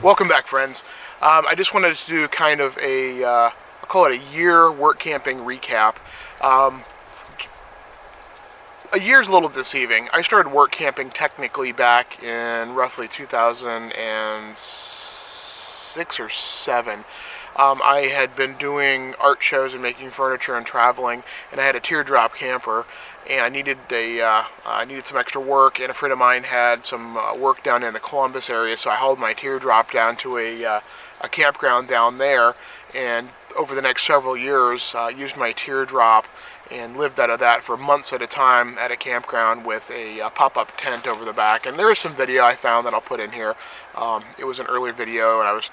Welcome back, friends. I just wanted to do kind of I'll call it a year work camping recap. A year's a little deceiving. I started work camping technically back in roughly 2006 or 7. I had been doing art shows and making furniture and traveling, and I had a teardrop camper, and I needed some extra work, and a friend of mine had some work down in the Columbus area, so I hauled my teardrop down to a campground down there, and over the next several years used my teardrop and lived out of that for months at a time at a campground with a pop-up tent over the back. And there is some video I found that I'll put in here. It was an earlier video, and I was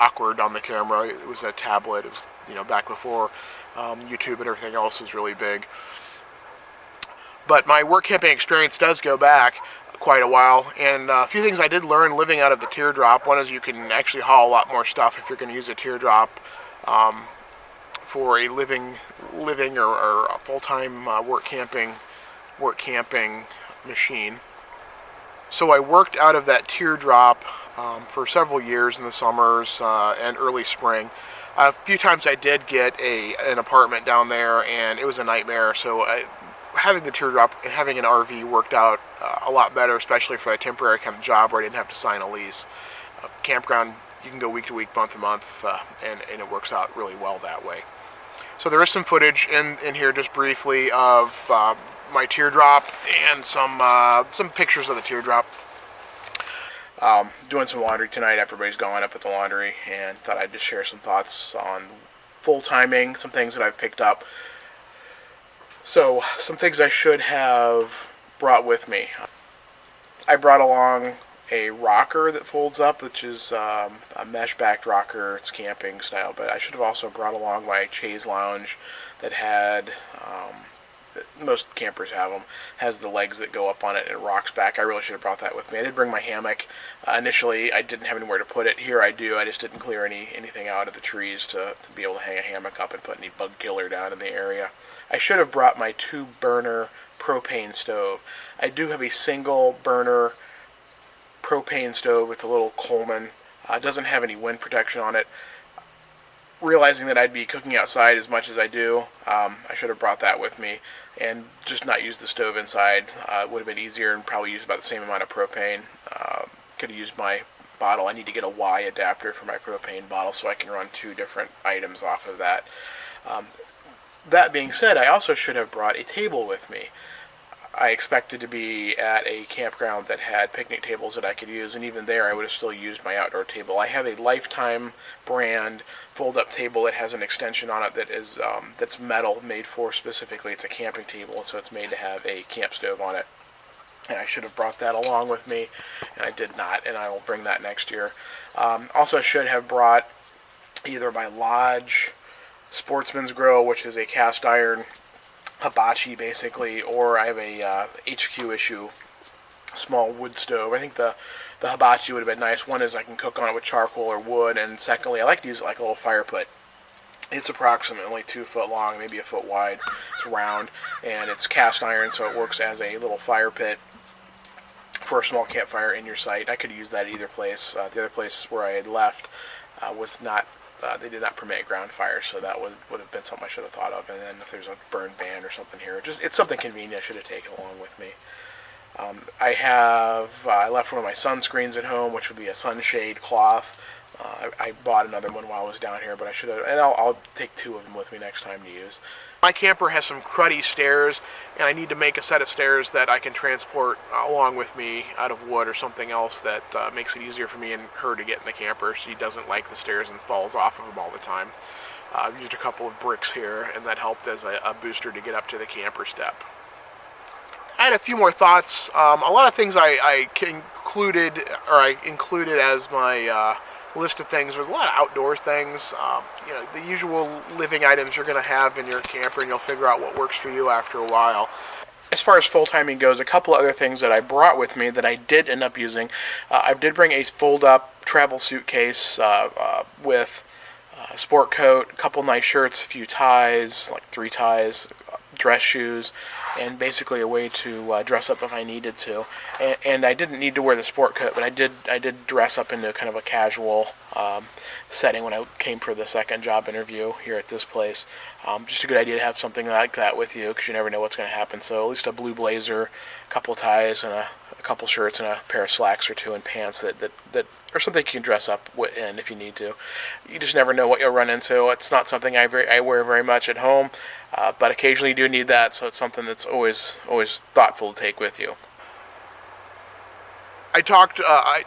awkward on the camera. It was a tablet. It was, back before YouTube and everything else was really big. But my work camping experience does go back quite a while, and a few things I did learn living out of the teardrop. One is you can actually haul a lot more stuff if you're going to use a teardrop for a living or a full-time work camping machine. So I worked out of that teardrop for several years in the summers and early spring. A few times I did get an apartment down there, and it was a nightmare. So having the teardrop and having an RV worked out a lot better, especially for a temporary kind of job where I didn't have to sign a lease. Campground, you can go week to week, month to month, and it works out really well that way. So there is some footage in here just briefly of my teardrop and some pictures of the teardrop. Doing some laundry tonight. Everybody's going up at the laundry, and thought I'd just share some thoughts on full timing, some things that I've picked up. So some things I should have brought with me. I brought along a rocker that folds up, which is a mesh-backed rocker. It's camping style, but I should have also brought along my chaise lounge that had, most campers have them, has the legs that go up on it and it rocks back. I really should have brought that with me. I did bring my hammock. Initially, I didn't have anywhere to put it. Here I do. I just didn't clear anything out of the trees to be able to hang a hammock up and put any bug killer down in the area. I should have brought my 2-burner propane stove. I do have a single burner propane stove with a little Coleman. It doesn't have any wind protection on it. Realizing that I'd be cooking outside as much as I do, I should have brought that with me and just not used the stove inside. It would have been easier and probably used about the same amount of propane. Could have used my bottle. I need to get a Y adapter for my propane bottle so I can run 2 different items off of that. That being said, I also should have brought a table with me. I expected to be at a campground that had picnic tables that I could use, and even there I would have still used my outdoor table. I have a Lifetime brand fold-up table that has an extension on it that is that's metal, made for specifically. It's a camping table, so it's made to have a camp stove on it. And I should have brought that along with me, and I did not, and I will bring that next year. Also should have brought either my Lodge Sportsman's Grill, which is a cast iron hibachi basically, or I have a HQ issue small wood stove. I think the hibachi would have been nice. One is I can cook on it with charcoal or wood, and secondly I like to use it like a little fire pit. It's approximately 2 foot long, maybe 1 foot wide. It's round, and it's cast iron, so it works as a little fire pit for a small campfire in your site. I could use that at either place. The other place where I had left was not, they did not permit ground fire, so that would have been something I should have thought of. And then if there's a burn ban or something here, it's something convenient I should have taken along with me. I left one of my sunscreens at home, which would be a sunshade cloth. I bought another one while I was down here, but I should have, and I'll take 2 of them with me next time to use. My camper has some cruddy stairs, and I need to make a set of stairs that I can transport along with me out of wood or something else that makes it easier for me and her to get in the camper. She doesn't like the stairs and falls off of them all the time. I've used a couple of bricks here, and that helped as a booster to get up to the camper step. I had a few more thoughts. A lot of things I included as my list of things. There's a lot of outdoors things, the usual living items you're going to have in your camper, and you'll figure out what works for you after a while. As far as full timing goes, a couple other things that I brought with me that I did end up using. I did bring a fold-up travel suitcase with a sport coat, a couple nice shirts, a few ties, like 3 ties, dress shoes, and basically a way to dress up if I needed to. And I didn't need to wear the sport coat, but I did dress up into kind of a casual setting when I came for the second job interview here at this place. Just a good idea to have something like that with you, because you never know what's going to happen. So at least a blue blazer, a couple ties, and a couple shirts, and a pair of slacks or two, and pants that are something you can dress up in if you need to. You just never know what you'll run into. It's not something I wear very much at home, but occasionally you do need that, so it's something that's always thoughtful to take with you. I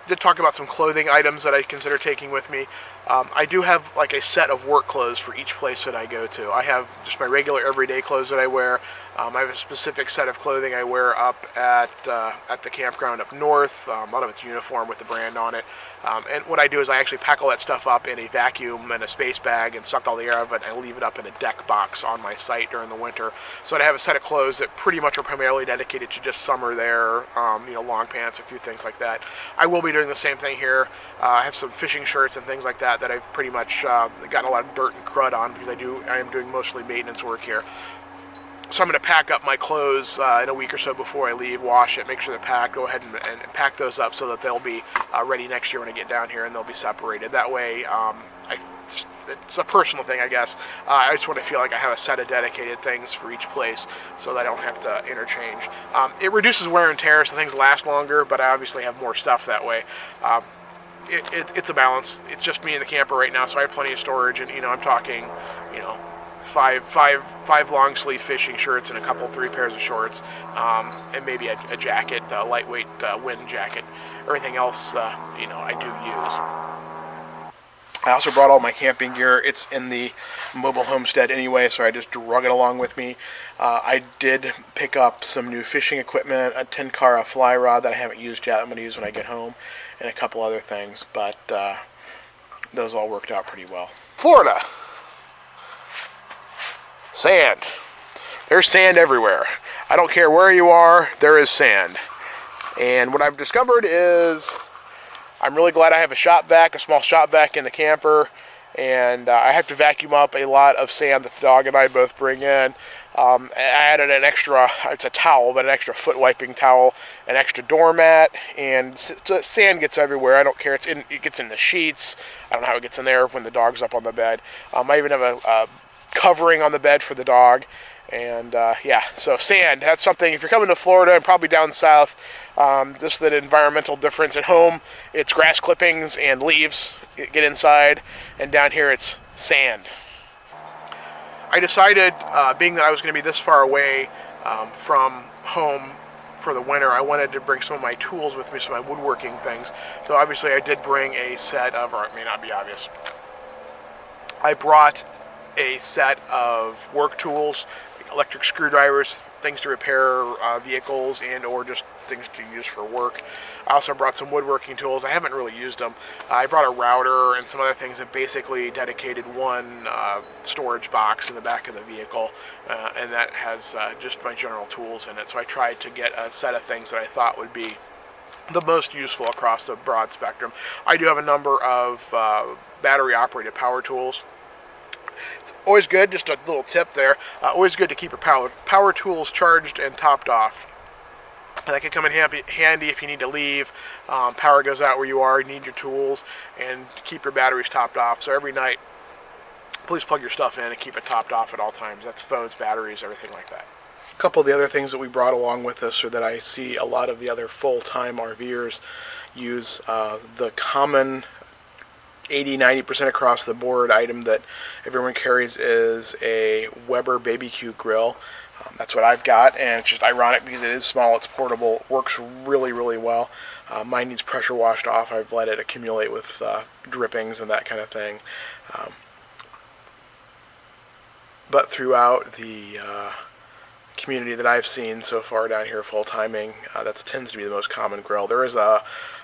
did talk about some clothing items that I consider taking with me. I do have like a set of work clothes for each place that I go to. I have just my regular everyday clothes that I wear. I have a specific set of clothing I wear up at the campground up north. A lot of it's uniform with the brand on it. And what I do is I actually pack all that stuff up in a vacuum and a space bag and suck all the air out of it, and I leave it up in a deck box on my site during the winter. So I have a set of clothes that pretty much are primarily dedicated to just summer there, long pants, a few things like that. I will be doing the same thing here. I have some fishing shirts and things like that I've pretty much gotten a lot of dirt and crud on, because I am doing mostly maintenance work here. So I'm going to pack up my clothes in a week or so before I leave, wash it, make sure they're packed, go ahead and pack those up so that they'll be ready next year when I get down here, and they'll be separated. That way, it's a personal thing, I guess. I just want to feel like I have a set of dedicated things for each place so that I don't have to interchange. It reduces wear and tear, so things last longer, but I obviously have more stuff that way. It's a balance. It's just me in the camper right now, so I have plenty of storage, and I'm talking, five long sleeve fishing shirts and three pairs of shorts, and maybe a jacket, a lightweight wind jacket. Everything else, I do use. I also brought all my camping gear. It's in the mobile homestead anyway, so I just drug it along with me. I did pick up some new fishing equipment, a Tenkara fly rod that I haven't used yet. I'm going to use when I get home, and a couple other things, but those all worked out pretty well. Florida. Sand. There's sand everywhere. I don't care where you are, there is sand. And what I've discovered is I'm really glad I have a small shop vac in the camper, and I have to vacuum up a lot of sand that the dog and I both bring in. I added an extra, it's a towel, but an extra foot wiping towel, an extra doormat, and sand gets everywhere. I don't care. It gets in the sheets. I don't know how it gets in there when the dog's up on the bed. I even have a covering on the bed for the dog. And so sand, that's something, if you're coming to Florida and probably down south, just the environmental difference. At home, it's grass clippings and leaves get inside, and down here it's sand. I decided, being that I was going to be this far away from home for the winter, I wanted to bring some of my tools with me, some of my woodworking things. So obviously I did bring a set of, or it may not be obvious, I brought a set of work tools, electric screwdrivers, things to repair vehicles and or just things to use for work. I also brought some woodworking tools. I haven't really used them. I brought a router and some other things that basically dedicated one storage box in the back of the vehicle, and that has just my general tools in it. So I tried to get a set of things that I thought would be the most useful across the broad spectrum. I do have a number of battery-operated power tools. Always good, just a little tip there, always good to keep your power tools charged and topped off. That can come in handy if you need to leave, power goes out where you are, you need your tools, and keep your batteries topped off. So every night, please plug your stuff in and keep it topped off at all times. That's phones, batteries, everything like that. A couple of the other things that we brought along with us, or that I see a lot of the other full-time RVers use, the common 80-90% across the board item that everyone carries is a Weber BBQ grill. That's what I've got, and it's just ironic because it is small, it's portable, works really, really well. Mine needs pressure washed off. I've let it accumulate with drippings and that kind of thing. But throughout the community that I've seen so far down here full-timing, that tends to be the most common grill. There is a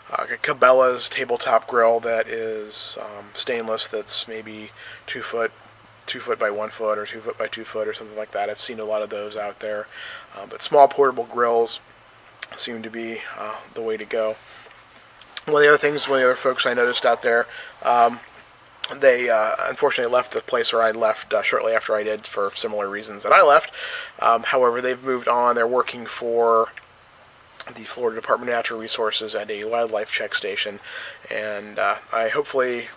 Cabela's tabletop grill that is stainless, that's maybe 2 foot by 1 foot, or 2 foot by 2 foot, or something like that. I've seen a lot of those out there, but small portable grills seem to be the way to go. One of the other folks I noticed out there, They unfortunately left the place where I left shortly after I did for similar reasons that I left. However, they've moved on. They're working for the Florida Department of Natural Resources at a wildlife check station, and I hopefully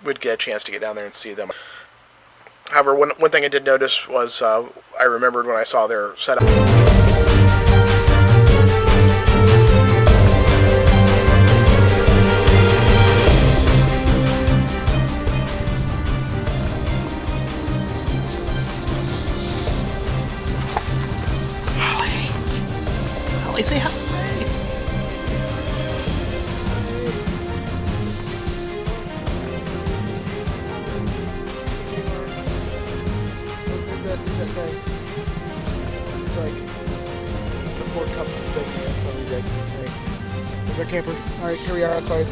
would get a chance to get down there and see them. However, one thing I did notice was I remembered when I saw their setup. Holly, say hi. There's that guy. It's like the Ford Cup thing. That's what we did. Right. There's our camper. All right, here we are outside.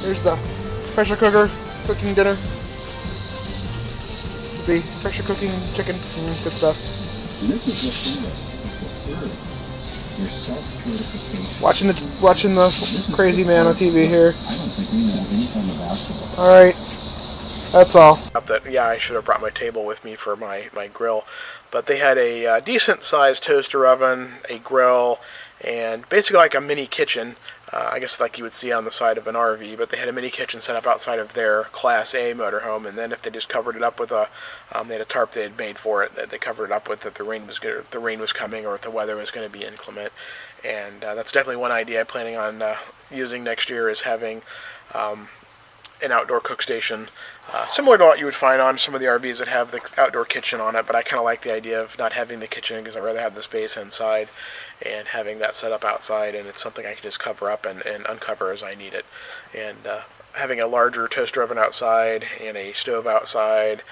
There's the pressure cooker cooking dinner. The pressure cooking chicken. Good stuff. This is your self-purification. Watching the crazy man on TV here. I don't think we know any form of alcohol. All right. That's all. Yeah, I should have brought my table with me for my grill. But they had a decent-sized toaster oven, a grill, and basically like a mini kitchen. I guess like you would see on the side of an RV, but they had a mini kitchen set up outside of their Class A motorhome, and then if they just covered it up with they had a tarp they had made for it that they covered it up with if the rain was coming or if the weather was going to be inclement. And that's definitely one idea I'm planning on using next year, is having an outdoor cook station, similar to what you would find on some of the RVs that have the outdoor kitchen on it, but I kind of like the idea of not having the kitchen because I'd rather have the space inside and having that set up outside, and it's something I can just cover up and uncover as I need it. And having a larger toaster oven outside and a stove outside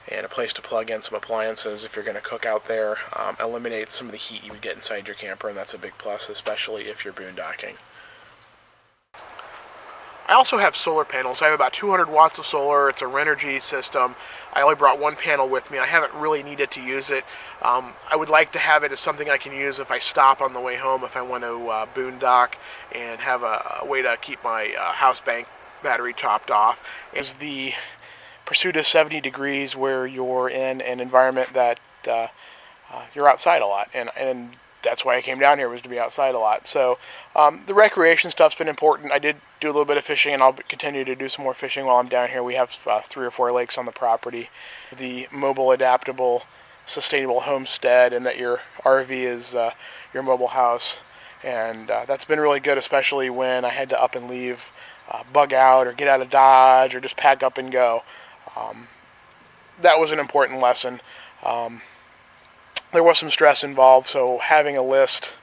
and a place to plug in some appliances if you're going to cook out there eliminates some of the heat you would get inside your camper, and that's a big plus, especially if you're boondocking. I also have solar panels. I have about 200 watts of solar. It's a Renogy system. I only brought one panel with me. I haven't really needed to use it. I would like to have it as something I can use if I stop on the way home, if I want to boondock and have a way to keep my house bank battery topped off. Is the pursuit of 70 degrees where you're in an environment that you're outside a lot, and that's why I came down here, was to be outside a lot. So the recreation stuff's been important. I did do a little bit of fishing, and I'll continue to do some more fishing while I'm down here. We have 3 or 4 lakes on the property. The mobile, adaptable, sustainable homestead, and that your RV is your mobile house. And that's been really good, especially when I had to up and leave, bug out, or get out of Dodge, or just pack up and go. That was an important lesson. There was some stress involved, so having a list,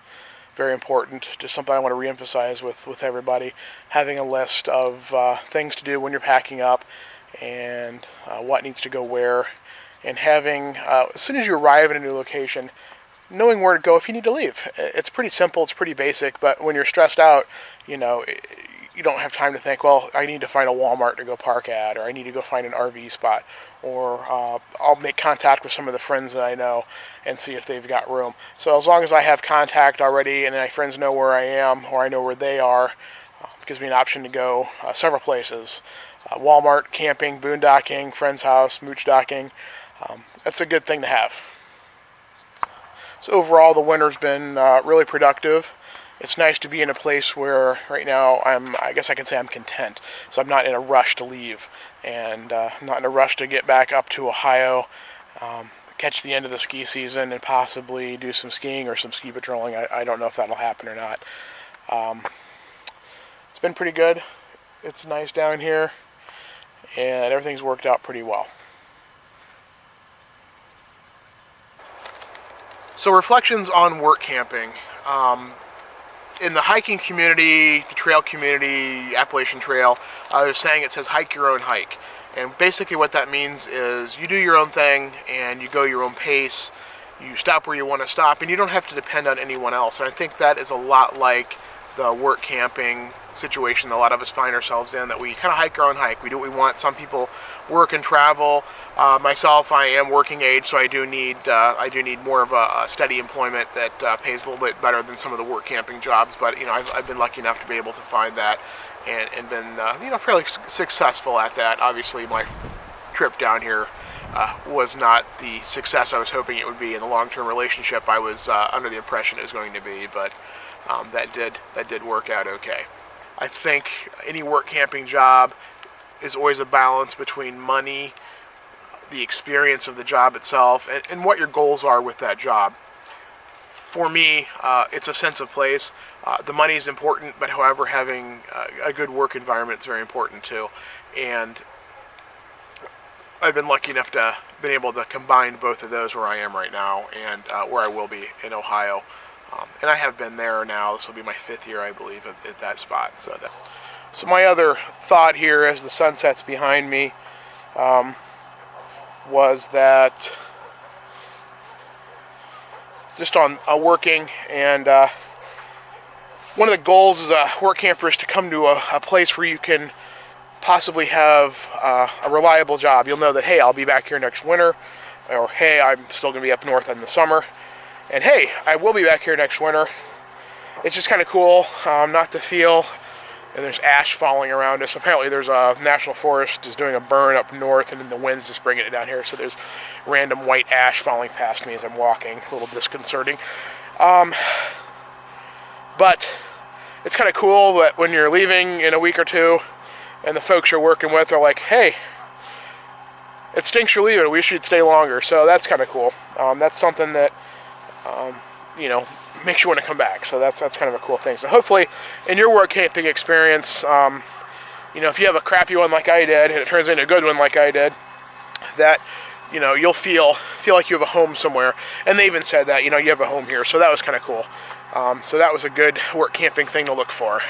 very important. Just something I want to reemphasize with everybody. Having a list of things to do when you're packing up, and what needs to go where, and having, as soon as you arrive at a new location, knowing where to go if you need to leave. It's pretty simple, it's pretty basic, but when you're stressed out, you don't have time to think, well, I need to find a Walmart to go park at, or I need to go find an RV spot, or I'll make contact with some of the friends that I know and see if they've got room. So as long as I have contact already and my friends know where I am, or I know where they are, it gives me an option to go several places. Walmart, camping, boondocking, friend's house, mooch docking. That's a good thing to have. So overall, the winter's been really productive. It's nice to be in a place where right now I guess I can say I'm content. So I'm not in a rush to leave, and not in a rush to get back up to Ohio, catch the end of the ski season, and possibly do some skiing or some ski patrolling. I don't know if that'll happen or not. It's been pretty good. It's nice down here, and everything's worked out pretty well. So reflections on work camping. In the hiking community, the trail community, Appalachian Trail, there's saying it says hike your own hike. And basically what that means is you do your own thing and you go your own pace, you stop where you want to stop, and you don't have to depend on anyone else. And I think that is a lot like the work camping situation that a lot of us find ourselves in, that we kind of hike our own hike. We do what we want. Some people work and travel. Myself, I am working age, so I do need more of a steady employment that pays a little bit better than some of the work camping jobs. But I've been lucky enough to be able to find that, and been fairly successful at that. Obviously, my trip down here was not the success I was hoping it would be in the long-term relationship I was under the impression it was going to be, but that did work out okay. I think any work camping job is always a balance between money, the experience of the job itself, and what your goals are with that job. For me, it's a sense of place. The money is important, but however, having a good work environment is very important too. And I've been lucky enough to been able to combine both of those where I am right now and where I will be in Ohio. And I have been there now. This will be my 5th year, I believe, at that spot. So my other thought here, as the sun sets behind me, was that just on working, and one of the goals as a work camper is to come to a place where you can possibly have a reliable job. You'll know that, hey, I'll be back here next winter, or hey, I'm still going to be up north in the summer, and hey, I will be back here next winter. It's just kind of cool not to feel, and there's ash falling around us. Apparently there's a national forest is doing a burn up north, and then the wind's just bringing it down here, so there's random white ash falling past me as I'm walking. A little disconcerting. But it's kind of cool that when you're leaving in a week or two, and the folks you're working with are like, hey, it stinks you're leaving, we should stay longer. So that's kind of cool. That's something that, makes you want to come back. So that's kind of a cool thing. So hopefully in your work camping experience, if you have a crappy one like I did, and it turns into a good one like I did, that, you'll feel like you have a home somewhere. And they even said that, you have a home here. So that was kind of cool. So that was a good work camping thing to look for.